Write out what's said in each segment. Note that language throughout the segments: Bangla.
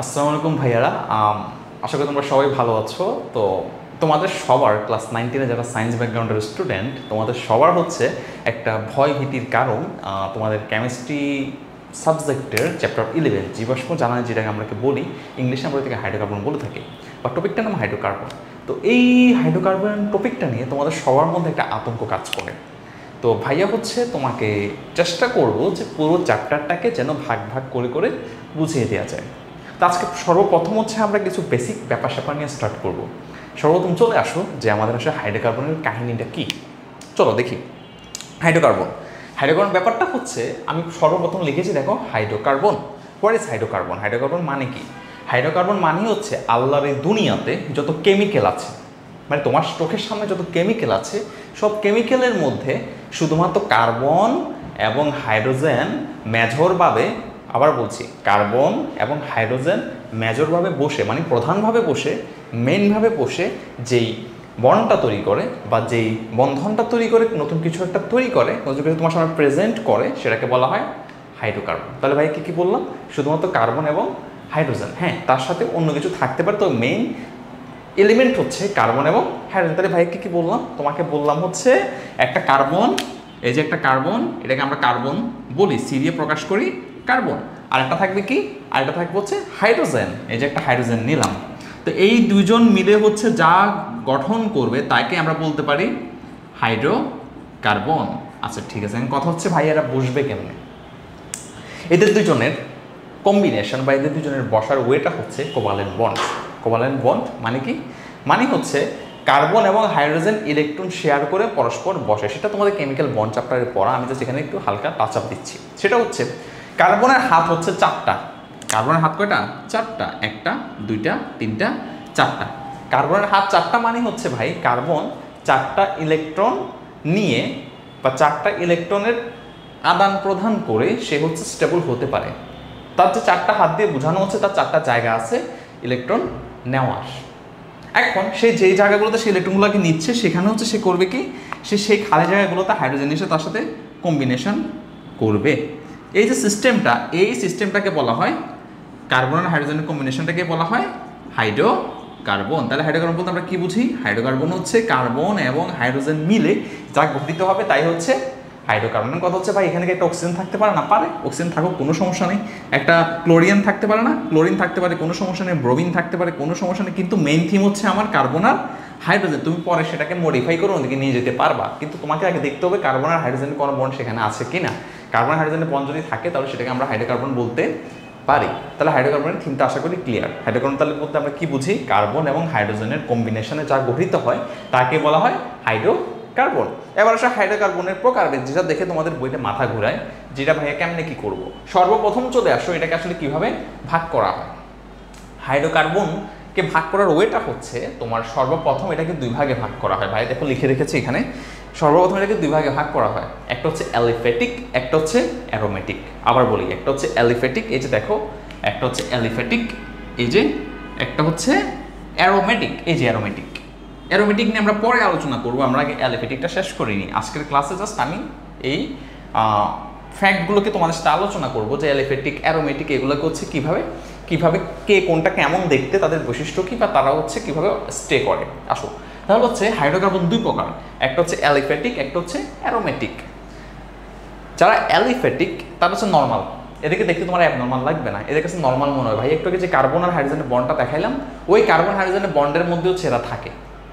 আসসালামু আলাইকুম ভাইয়ারা। আশা করি তোমরা সবাই ভালো আছো। তো তোমাদের সবার ক্লাস 9-10 যারা সায়েন্স ব্যাকগ্রাউন্ডের স্টুডেন্ট, তোমাদের সবার হচ্ছে একটা ভয় ভীতির কারণ তোমাদের কেমিস্ট্রি সাবজেক্টের চ্যাপ্টার 11 জীবাশ্ম জ্বালানি, যেটাকে আমরা বলি ইংলিশে আমরা থেকে হাইড্রোকার্বন বলে থাকি, বা টপিকটার নাম হাইড্রোকার্বন। তো এই হাইড্রোকার্বন টপিকটা নিয়ে তোমাদের সবার মধ্যে একটা আতঙ্ক কাজ করে। তো ভাইয়া হচ্ছে তোমাকে চেষ্টা করব যে পুরো চ্যাপ্টারটাকে যেন ভাগ ভাগ করে করে বুঝিয়ে দেওয়া যায়। তো আজকে সর্বপ্রথম হচ্ছে আমরা কিছু বেসিক ব্যাপার স্যাপার নিয়ে স্টার্ট করব। সর্বপ্রথম চলে আসো যে আমাদের আসলে হাইড্রোকার্বনের কাহিনীটা কী। চলো দেখি। হাইড্রোকার্বন হাইড্রোকার্বন ব্যাপারটা হচ্ছে, আমি সর্বপ্রথম লিখেছি দেখো hydrocarbon. What is hydrocarbon? Hydrocarbon মানে কি? হাইড্রোকার্বন মানে হচ্ছে আল্লাহর এই দুনিয়াতে যত কেমিক্যাল আছে, মানে তোমার চোখের সামনে যত কেমিক্যাল আছে, সব কেমিক্যালের মধ্যে শুধুমাত্র কার্বন এবং হাইড্রোজেন মেজরভাবে, আবার বলছি, কার্বন এবং হাইড্রোজেন মেজরভাবে বসে, মানে প্রধানভাবে বসে, মেইনভাবে বসে যেই বন্ডটা তৈরি করে বা যেই বন্ধনটা তৈরি করে, নতুন কিছু একটা তৈরি করে, নতুন কিছু তোমার সামনে প্রেজেন্ট করে, সেটাকে বলা হয় হাইড্রোকার্বন। তাহলে ভাই কী কী বললাম? শুধুমাত্র কার্বন এবং হাইড্রোজেন, হ্যাঁ, তার সাথে অন্য কিছু থাকতে পারে, তো মেইন এলিমেন্ট হচ্ছে কার্বন এবং হাইড্রোজেন। তাহলে ভাই কী কী বললাম? তোমাকে বললাম হচ্ছে একটা কার্বন, এই যে একটা কার্বন, এটাকে আমরা কার্বন বলি, সি দিয়ে প্রকাশ করি কার্বন। আর একটা থাকবে কি? আর একটা থাকবে হচ্ছে হাইড্রোজেন, এই যে একটা হাইড্রোজেন নিলাম। তো এই দুইজন মিলে হচ্ছে যা গঠন করবে তাকে আমরা বলতে পারি হাইড্রোকার্বন। আচ্ছা ঠিক আছে, কথা হচ্ছে ভাই এরা বসবে কেমনে? এদের দুজনের কম্বিনেশন বা এদের দুজনের বসার ওয়েটা হচ্ছে কোভালেন্ট বন্ড। কোভালেন্ট বন্ড মানে কি? মানে হচ্ছে কার্বন এবং হাইড্রোজেন ইলেকট্রন শেয়ার করে পরস্পর বসে। সেটা তোমাদের কেমিক্যাল বন্ড চ্যাপ্টারে পড়া, আমি জাস্ট এখানে একটু হালকা টাচ আপ দিচ্ছি। সেটা হচ্ছে কার্বনের হাত হচ্ছে চারটা। কার্বনের হাত কয়টা? চারটা। একটা, দুইটা, তিনটা, চারটা। কার্বনের হাত চারটা মানে হচ্ছে ভাই কার্বন চারটা ইলেকট্রন নিয়ে বা চারটা ইলেকট্রনের আদান প্রদান করে সে হচ্ছে স্টেবল হতে পারে। তার যে চারটা হাত দিয়ে বোঝানো হচ্ছে তার চারটা জায়গা আছে ইলেকট্রন নেওয়ার। এখন সে যেই জায়গাগুলোতে সে ইলেকট্রনগুলোকে নিচ্ছে সেখানে হচ্ছে সে করবে কি? সে সেই খালি জায়গাগুলোতে হাইড্রোজেন এসে তার সাথে কম্বিনেশন করবে। এই যে সিস্টেমটা, এই সিস্টেমটাকে বলা হয়, কার্বন আর হাইড্রোজেনের কম্বিনেশনটাকে বলা হয় হাইড্রোকার্বন। তাহলে হাইড্রোকার্বন বলতে আমরা কি বুঝি? হাইড্রোকার্বন হচ্ছে কার্বন এবং হাইড্রোজেন মিলে যা গঠিত হবে তাই হচ্ছে হাইড্রোকার্বনের। কথা হচ্ছে ভাই এখানে কি একটা অক্সিজেন থাকতে পারে না? পারে, অক্সিজেন থাকুক, কোনো সমস্যা নেই। একটা ক্লোরিন থাকতে পারে না? ক্লোরিন থাকতে পারে, কোনো সমস্যা নেই। ব্রোমিন থাকতে পারে, কোনো সমস্যা নেই। কিন্তু মেইন থিম হচ্ছে আমার কার্বন আর হাইড্রোজেন। তুমি পরে সেটাকে মডিফাই করে ওদিকে নিয়ে যেতে পারবা, কিন্তু তোমাকে আগে দেখতে হবে কার্বন আর হাইড্রোজেনের কোনো বন্ড সেখানে আছে কিনা। কার্বন হাইড্রোজেনের বন্ড যদি থাকে তাহলে সেটাকে আমরা হাইড্রোকার্বন বলতে পারি। তাহলে হাইড্রোকার্বনের থিমটা আশা করি ক্লিয়ার। হাইড্রোকার্বন তাহলে বলতে আমরা কি বুঝি? কার্বন এবং হাইড্রোজেনের কম্বিনেশনে যা গঠিত হয় তাকে বলা হয় হাইড্রোকার্বন। এবার আসলে হাইড্রোকার্বনের প্রকারভেদ, যেটা দেখে তোমাদের বইতে মাথা ঘুরায়, যেটা ভাইয়া কেমনে কি করব। সর্বপ্রথম চলে আসো এটাকে আসলে কিভাবে ভাগ করা হয়। হাইড্রোকার্বনকে ভাগ করার ওয়েটা হচ্ছে তোমার সর্বপ্রথম এটাকে দুই ভাগে ভাগ করা হয়। ভাই দেখো লিখে রেখেছি এখানে। সর্বপ্রথম এটাকে দুই ভাগে ভাগ করা হয়, একটা হচ্ছে অ্যালিফ্যাটিক, একটা হচ্ছে অ্যারোমেটিক। আবার বলি, একটা হচ্ছে অ্যালিফ্যাটিক, এই যে দেখো, একটা হচ্ছে অ্যালিফ্যাটিক, এই যে একটা হচ্ছে অ্যারোমেটিক, এই যে অ্যারোমেটিক। অ্যারোমেটিক নিয়ে আমরা পরে আলোচনা করবো, আমরা আগে অ্যালিফ্যাটিকটা শেষ করিনি। আজকের ক্লাসে জাস্ট আমি এই ফ্যাক্টগুলোকে তোমাদের সাথে আলোচনা করবো যে অ্যালিফ্যাটিক, অ্যারোমেটিক এগুলোকে হচ্ছে কীভাবে কে কোনটা কেমন দেখতে, তাদের বৈশিষ্ট্য কী, বা তারা হচ্ছে কীভাবে স্টে করে। আসো তাহলে হচ্ছে হাইড্রোকার্বন দুই প্রকার, একটা হচ্ছে অ্যালিফ্যাটিক, একটা হচ্ছে অ্যারোমেটিক। যারা অ্যালিফ্যাটিক তারা হচ্ছে নর্মাল, এদেরকে দেখতে তোমার অ্যাবনর্মাল লাগবে না, এদের কাছে নর্মাল মনে হয়। ভাই একটু আগে যে কার্বন আর হাইড্রোজেনের বন্ডটা দেখাইলাম, ওই কার্বন হাইড্রোজেনের বন্ডের মধ্যে হচ্ছে এরা থাকে,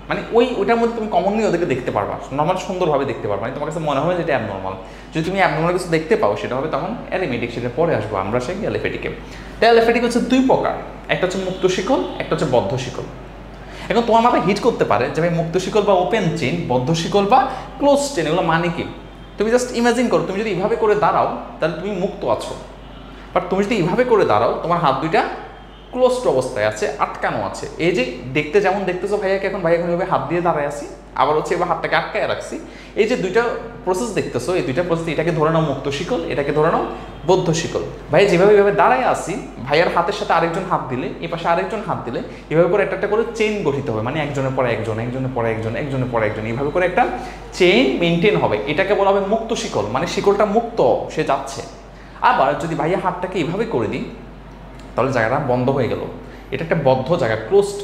মানে ওইটার মধ্যে তুমি কমনলি ওদেরকে দেখতে পারবা, নর্মাল সুন্দরভাবে দেখতে পারবা। মানে তোমার কাছে মনে হবে যেটা অ্যাবনর্মাল। যদি তুমি অ্যাবনর্মাল কিছু দেখতে পাও সেটা হবে তখন অ্যারিমেটিক, সেটা পরে আসবো আমরা সেই অ্যালিফ্যাটিকে। তো অ্যালিফ্যাটিক হচ্ছে দুই প্রকার, একটা হচ্ছে মুক্ত শিকল, একটা হচ্ছে বদ্ধ শিকল। এখন তোমার মাথায় হিট করতে পারে যে ভাই মুক্ত শিকল বা ওপেন চেইন, বদ্ধ শিকল বা ক্লোজ চেইন, এগুলো মানে কি? তুমি জাস্ট ইমাজিন করো, তুমি যদি এইভাবে করে দাঁড়াও তাহলে তুমি মুক্ত আছো, বাট তুমি যদি এইভাবে করে দাঁড়াও তোমার হাত দুইটা ক্লোজড অবস্থায় আছে, আটকানো আছে। এই যে দেখতে যেমন দেখতেছো ভাইয়াকে, এখন ভাইয়া এভাবে হাত দিয়ে দাঁড়ায় আছি, আবার হচ্ছে এবার হাতটাকে আটকায় রাখছি। এই যে দুইটা প্রসেস দেখতেছো, এই দুইটা প্রসেস, এটাকে ধরে নাও মুক্ত শিকল, এটাকে ধরে নাও বদ্ধ শিকল। ভাই যেভাবে এইভাবে দাঁড়ায় আসি, ভাইয়ার হাতের সাথে আরেকজন হাত দিলে, এই পাশে আরেকজন হাত দিলে, এভাবে করে একটা করে চেইন গঠিত হবে, মানে একজনের পরে একজন, একজনের পরে একজন, একজনের পরে একজন, এইভাবে করে একটা চেইন মেনটেন হবে। এটাকে বলা হবে মুক্ত শিকল, মানে শিকলটা মুক্ত, সে যাচ্ছে। আবার যদি ভাইয়া হাতটাকে এইভাবে করে দিই, তাহলে জায়গাটা বন্ধ হয়ে গেল, এটা একটা বদ্ধ জায়গা, ক্লোজড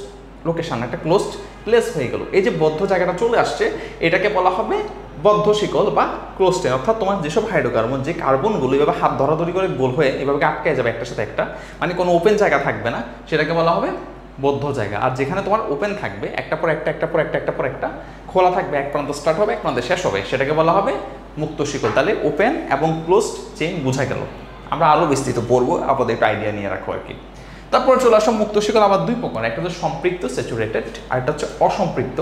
লোকেশন, একটা ক্লোজড প্লেস হয়ে গেল। এই যে বদ্ধ জায়গাটা চলে আসছে এটাকে বলা হবে বদ্ধ শিকল বা ক্লোজ চেইন। অর্থাৎ তোমার যেসব হাইড্রোকার্বন, যে কার্বনগুলো এভাবে হাত ধরাধরি করে গোল হয়ে এভাবে আটকে যাবে একটার সাথে একটা, মানে কোনো ওপেন জায়গা থাকবে না, সেটাকে বলা হবে বদ্ধ জায়গা। আর যেখানে তোমার ওপেন থাকবে, একটা পর একটা একটা পর একটা একটা পর একটা খোলা থাকবে, এক প্রান্ত স্টার্ট হবে এক প্রান্তে শেষ হবে, সেটাকে বলা হবে মুক্ত শিকল। তাহলে ওপেন এবং ক্লোজড চেইন বোঝা গেল। আমরা আরও বিস্তৃত পড়বো, আপাতত একটু আইডিয়া নিয়ে রাখো আর কি। তারপর চলে আসো মুক্ত শিকল আবার দুই প্রকার, একটা হচ্ছে সম্পৃক্ত স্যাচুরেটেড, আর একটা হচ্ছে অসম্পৃক্ত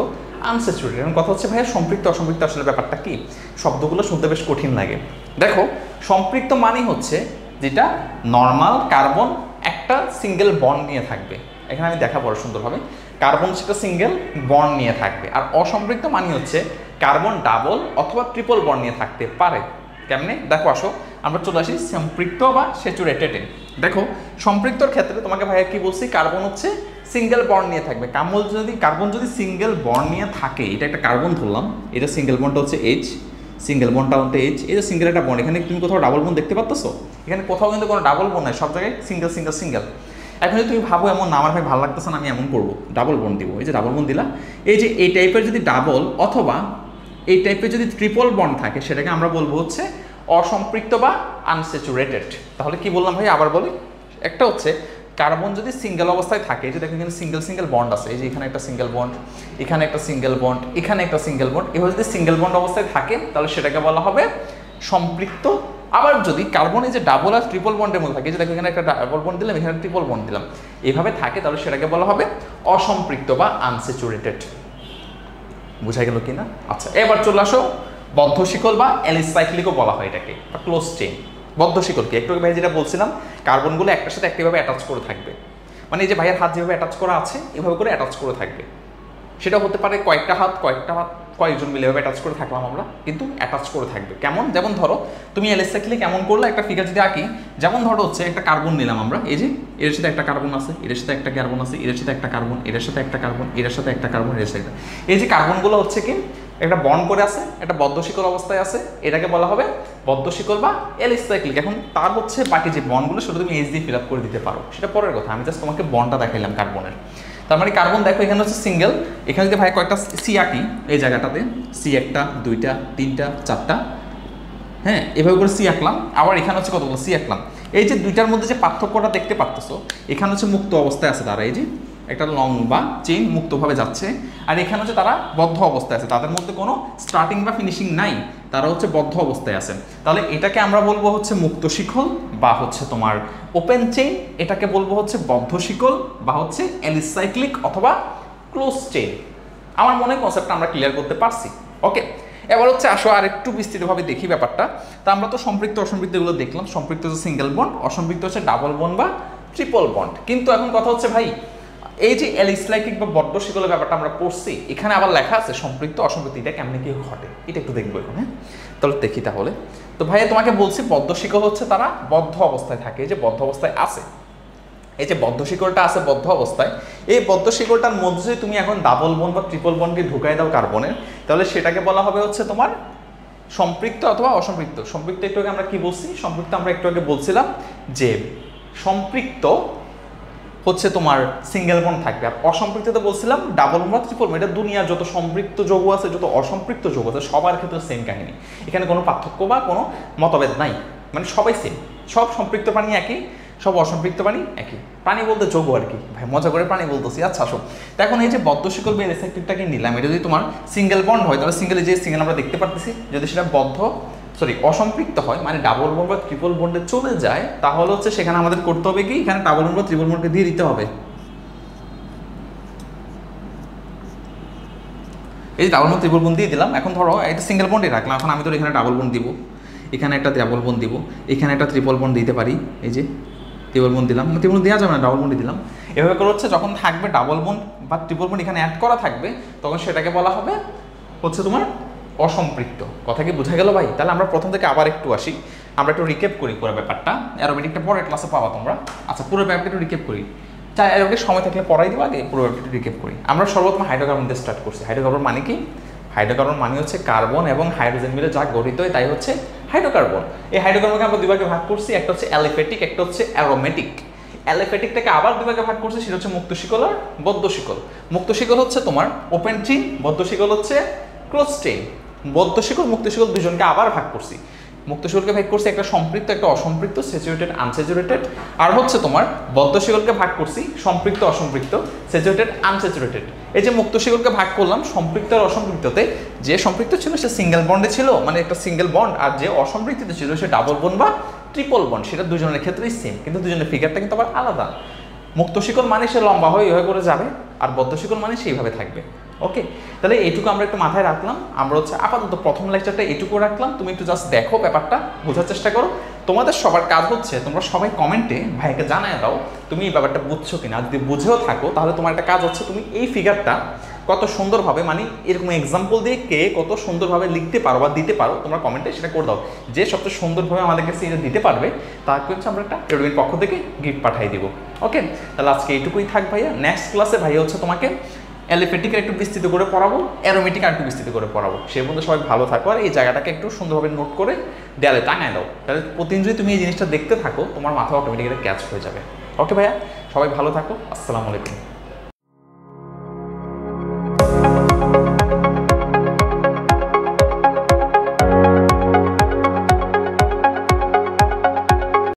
আনস্যাচুরেটেড। এখন কথা হচ্ছে ভাইয়া সম্পৃক্ত অসম্পৃক্ত আসলে ব্যাপারটা কি? শব্দগুলো শুনতে বেশ কঠিন লাগে। দেখো, সম্পৃক্ত মানে হচ্ছে যেটা নর্মাল কার্বন একটা সিঙ্গেল বন্ড নিয়ে থাকবে, এখানে আমি দেখা বড় সুন্দরভাবে, কার্বন সেটা সিঙ্গেল বন্ড নিয়ে থাকবে। আর অসম্পৃক্ত মানে হচ্ছে কার্বন ডাবল অথবা ট্রিপল বন্ড নিয়ে থাকতে পারে। কেমনে? দেখো আসো, আমরা চলে আসি সম্পৃক্ত বা স্যাচুরেটেডে। দেখো, সম্পৃক্তর ক্ষেত্রে তোমাকে ভাইয়া কি বলছি, কার্বন হচ্ছে সিঙ্গেল বন্ড নিয়ে থাকবে। কার্বন যদি সিঙ্গেল বন্ড নিয়ে থাকে, এটা একটা কার্বন ধরলাম, এটা সিঙ্গেল বন্ডটা হচ্ছে এইচ, সিঙ্গেল বন্ডটা হচ্ছে এইচ, এই যে সিঙ্গেল একটা বন্ড, এখানে তুমি কোথাও ডাবল বন্ড দেখতে পাচ্ছ? এখানে কোথাও কিন্তু কোনো ডাবল বন্ড নাই, সব জায়গায় সিঙ্গেল সিঙ্গেল সিঙ্গেল। এখন যদি তুমি ভাবো এমন না, আমার ভাই ভালো লাগতেছে না, আমি এমন করবো, ডাবল বন্ড দিব, এই যে ডাবল বন্ড দিলা, এই যে এই টাইপের যদি ডাবল অথবা এই টাইপের যদি ট্রিপল বন্ড থাকে, সেটাকে আমরা বলবো হচ্ছে অসম্পৃক্ত বা আনস্যাচুরেটেড। তাহলে কি বললাম ভাই, আবার বলি। একটা হচ্ছে কার্বন যদি সিঙ্গেল অবস্থায় থাকে, এই যে দেখো এখানে সিঙ্গেল সিঙ্গেল বন্ড আছে, এই যে এখানে একটা সিঙ্গেল বন্ড, এখানে একটা সিঙ্গেল বন্ড, এখানে একটা সিঙ্গেল বন্ড, এভাবে যদি সিঙ্গেল বন্ড অবস্থায় থাকে তাহলে সেটাকে বলা হবে সম্পৃক্ত। আবার যদি কার্বন এই যে ডাবল আর ট্রিপল বন্ডের মধ্যে থাকে, যে দেখো এখানে একটা ডাবল বন্ড দিলাম, এখানে ট্রিপল বন্ড দিলাম, এভাবে থাকে, তাহলে সেটাকে বলা হবে অসম্পৃক্ত বা আনস্যাচুরেটেড। বুঝা গেল কি না? আচ্ছা, এবার চলে আসো বদ্ধ শিকল বা অ্যালিসাইক্লিকও বলা হয় এটাকে, বা ক্লোজ চেইন। বদ্ধ শিকল কি? একটু ভাই যেটা বলছিলাম, কার্বনগুলো একটার সাথে একইভাবে অ্যাটাচ করে থাকবে, মানে এই যে ভাইয়ের হাত যেভাবে অ্যাটাচ করা আছে এভাবে করে অ্যাটাচ করে থাকবে। সেটা হতে পারে কয়েকটা হাত কয়েকজন মিলে এভাবে অ্যাটাচ করে থাকলাম আমরা, কিন্তু অ্যাটাচ করে থাকবে। কেমন? যেমন ধরো তুমি অ্যালিসাইক্লিক কেমন করলে, একটা ফিগার যদি আঁকি, যেমন ধরো হচ্ছে একটা কার্বন নিলাম আমরা, এই যে এর সাথে একটা কার্বন আছে, এর সাথে একটা কার্বন আছে, এর সাথে একটা কার্বন, এর সাথে একটা কার্বন, এর সাথে একটা কার্বন, এর সাথে, এই যে কার্বনগুলো হচ্ছে কি একটা বন্ড করে আছে, একটা বদ্ধ শিকল অবস্থায় আছে, এটাকে বলা হবে বদ্ধ শিকল বা অ্যালিসাইক্লিক। এখন তার হচ্ছে বাকি যে বন্ডগুলো সেটা তুমি এইচ দিয়ে ফিল আপ করে দিতে পারো, সেটা পরের কথা। আমি জাস্ট তোমাকে বন্ডটা দেখাইলাম কার্বনের। তার মানে কার্বন দেখো এখানে হচ্ছে সিঙ্গেল, এখানে যদি ভাই কয়েকটা সি আঁকি, এই জায়গাটাতে সি একটা, দুইটা, তিনটা, চারটা, হ্যাঁ, এভাবে করে সি আঁকলাম। আবার এখানে হচ্ছে কতগুলো সি আঁকলাম। এই যে দুইটার মধ্যে যে পার্থক্যটা দেখতে পারতেছো, এখানে হচ্ছে মুক্ত অবস্থায় আছে তারা, এই যে একটা লং বা চেইন মুক্তভাবে যাচ্ছে, আর এখানে হচ্ছে তারা বদ্ধ অবস্থায় আছে, তাদের মধ্যে কোনো স্টার্টিং বা ফিনিশিং নাই, তারা হচ্ছে বদ্ধ অবস্থায় আছে। তাহলে এটাকে আমরা বলবো হচ্ছে মুক্ত শিকল বা হচ্ছে তোমার ওপেন চেইন, এটাকে বলবো হচ্ছে বদ্ধ শিকল বা হচ্ছে অ্যালিসাইক্লিক অথবা ক্লোজ চেইন। আমার মনে হয় কনসেপ্টটা আমরা ক্লিয়ার করতে পারছি। ওকে, এবার হচ্ছে আসো আর একটু বিস্তৃতভাবে দেখি ব্যাপারটা। তা আমরা তো সম্পৃক্ত অসম্পৃক্ত এগুলো দেখলাম, সম্পৃক্ত হচ্ছে সিঙ্গেল বন্ড, অসম্পৃক্ত হচ্ছে ডাবল বন্ড বা ট্রিপল বন্ড। কিন্তু এখন কথা হচ্ছে ভাই, এই যে অ্যালিসাইক্লিক বা বদ্ধ শিকলের ব্যাপারটা আমরা পড়ছি, এখানে আবার লেখা আছে সম্পৃক্ত অসম্পৃক্ত, এটা কেমনে কি ঘটে এটা একটু দেখবো এখন। হ্যাঁ, তাহলে দেখি তাহলে। তো ভাইয়া তোমাকে বলছি বদ্ধ শিকল হচ্ছে তারা বদ্ধ অবস্থায় থাকে, এই যে বদ্ধ অবস্থায় আছে, এই যে বদ্ধ শিকলটা আছে বদ্ধ অবস্থায়, এই বদ্ধ শিকলটার মধ্যে যদি তুমি এখন ডাবল বন্ড বা ট্রিপল বন্ডকে ঢুকাই দাও কার্বনের, তাহলে সেটাকে বলা হবে হচ্ছে তোমার সম্পৃক্ত অথবা অসম্পৃক্ত। সম্পৃক্ত একটু আগে আমরা কি বলছি? সম্পৃক্ত আমরা একটু আগে বলছিলাম যে সম্পৃক্ত হচ্ছে তোমার সিঙ্গেল বন্ড থাকবে, আর অসম্পৃক্ততে বলছিলাম ডাবল বন্ড বা ট্রিপল বন্ড। এটা দুনিয়ার যত সম্পৃক্ত যৌগ আছে, যত অসম্পৃক্ত যৌগ আছে, সবার ক্ষেত্রে সেম কাহিনী, এখানে কোনো পার্থক্য বা কোনো মতভেদ নাই, মানে সবাই সেম। সব সম্পৃক্ত পানি একই, সব অসম্পৃক্ত পানি একই। পানি বলতে যৌগ আর কি, ভাই মজা করে পানি বলতেছি। আচ্ছা আসো, তো এখন এই যে বদ্ধ শিকল বা অ্যালিসাইক্লিকটাকে নিলাম, এটা যদি তোমার সিঙ্গেল বন্ড হয়, তাহলে সিঙ্গেল যে সিঙ্গেল আমরা দেখতে পারতেছি, যদি সেটা অসম্পৃক্ত হয়, মানে ডাবল বন্ড বা ট্রিপল বন্ডে চলে যায়, তাহলে হচ্ছে সেখানে আমাদের করতে হবে কি, এখানে ডাবল বন্ড বা ট্রিপল বন্ডকে দিয়ে দিতে হবে। এই যে ডাবল বন্ড ট্রিপল বন্ড দিয়ে দিলাম। এখন ধরো এটা সিঙ্গেল বন্ডই রাখলাম, এখন আমি ধরো এখানে ডাবল বন্ড দিব, এখানে একটা ডাবল বন্ড দিব, এখানে একটা ট্রিপল বন্ড দিতে পারি, এই যে ট্রিপল বন্ড দিলাম, ট্রিপল বন্ড দেওয়া যাবে না, ডাবল বন্ডই দিলাম। এভাবে করে হচ্ছে যখন থাকবে ডাবল বন্ড বা ট্রিপল বন্ড এখানে অ্যাড করা থাকবে, তখন সেটাকে বলা হবে হচ্ছে তোমার অসম্পৃক্ত। কথা কি বোঝা গেল ভাই? তাহলে আমরা প্রথম থেকে আবার একটু আসি, আমরা একটু রিক্যাপ করি পুরো ব্যাপারটা। অ্যারোমেটিকটা পরের ক্লাসে পাবা তোমরা। আচ্ছা, পুরো ব্যাপারটা একটু রিক্যাপ করি, চাই অ্যারোমেটিক সময় থাকলে পড়াই দিব, আগে পুরো ব্যাপারটা রিক্যাপ করি। আমরা সর্বপ্রথম হাইড্রোকার্বন দিয়ে স্টার্ট করছি। হাইড্রোকার্বন মানে কি? হাইড্রোকার্বন মানে হচ্ছে কার্বন এবং হাইড্রোজেন মিলে যা গঠিত হয় তাই হচ্ছে হাইড্রোকার্বন। এই হাইড্রোকার্বনকে আমরা দুই ভাগে ভাগ করছি, একটা হচ্ছে অ্যালিফেটিক, একটা হচ্ছে অ্যারোমেটিক। অ্যালিফ্যাটিকটাকে আবার দুই ভাগে ভাগ করছি, সেটা হচ্ছে মুক্ত শিকল আর বদ্ধ শিকল। মুক্ত শিকল হচ্ছে তোমার ওপেন চেইন, বদ্ধ শিকল হচ্ছে ক্লোজ চেইন। বদ্ধ শিকল মুক্ত শিকল দুজনকে আবার ভাগ করছি। মুক্ত শিকলকে ভাগ করছি একটা সম্পৃক্ত একটা অসম্পৃক্ত, স্যাচুরেটেড আনস্যাচুরেটেড। আর হচ্ছে তোমার বদ্ধ শিকলকে ভাগ করছি সম্পৃক্ত অসম্পৃক্ত, স্যাচুরেটেড আনস্যাচুরেটেড। এই যে মুক্ত শিকলকে ভাগ করলাম সম্পৃক্ত আর অসম্পৃক্ততে, যে সম্পৃক্ত ছিল সে সিঙ্গেল বন্ডে ছিল, মানে একটা সিঙ্গেল বন্ড, আর যে অসম্পৃক্ত ছিল সে ডাবল বন্ড বা ট্রিপল বন্ড। সেটা দুজনের ক্ষেত্রেই সেম, কিন্তু দুজনের ফিগারটা কিন্তু আবার আলাদা। মুক্ত শিকল মানে সে লম্বা হয়ে এভাবে করে যাবে, আর বদ্ধ শিকল মানে সেইভাবে থাকবে। ওকে, তাহলে এইটুকু আমরা একটু মাথায় রাখলাম। আমরা হচ্ছে আপাতত প্রথম লেকচারটা এইটুকু রাখলাম, তুমি একটু জাস্ট দেখো, ব্যাপারটা বোঝার চেষ্টা করো। তোমাদের সবার কাজ হচ্ছে তোমরা সবাই কমেন্টে ভাইকে জানায় দাও তুমি এই ব্যাপারটা বুঝছো কিনা। যদি বুঝেও থাকো তাহলে তোমার একটা কাজ হচ্ছে তুমি এই ফিগারটা কত সুন্দরভাবে, মানে এরকম এক্সাম্পল দিয়ে কে কত সুন্দরভাবে লিখতে পারো বা দিতে পারো, তোমরা কমেন্টে সেটা করে দাও। যে সবচেয়ে সুন্দরভাবে আমাদের কাছে এটা দিতে পারবে তাকে হচ্ছে আমরা একটা এডমিন পক্ষ থেকে গিফট পাঠিয়ে দিব। ওকে, তাহলে আজকে এইটুকুই থাক ভাইয়া। নেক্সট ক্লাসে ভাইয়া হচ্ছে তোমাকে অ্যালিফ্যাটিকের একটু বিস্তৃত করে পড়াবো, অ্যারোমেটিক আর একটু বিস্তৃত করে পড়াবো। সে পর্যন্ত সবাই ভালো থাকো, আর এই জায়গাটাকে একটু সুন্দরভাবে নোট করে দেয়ালে টাঙায় দাও। তাহলে প্রতিদিন যদি তুমি এই জিনিসটা দেখতে থাকো তোমার মাথা অটোমেটিক্যালি ক্যাচ হয়ে যাবে। ওকে ভাইয়া, সবাই ভালো থাকো, আসসালামু আলাইকুম।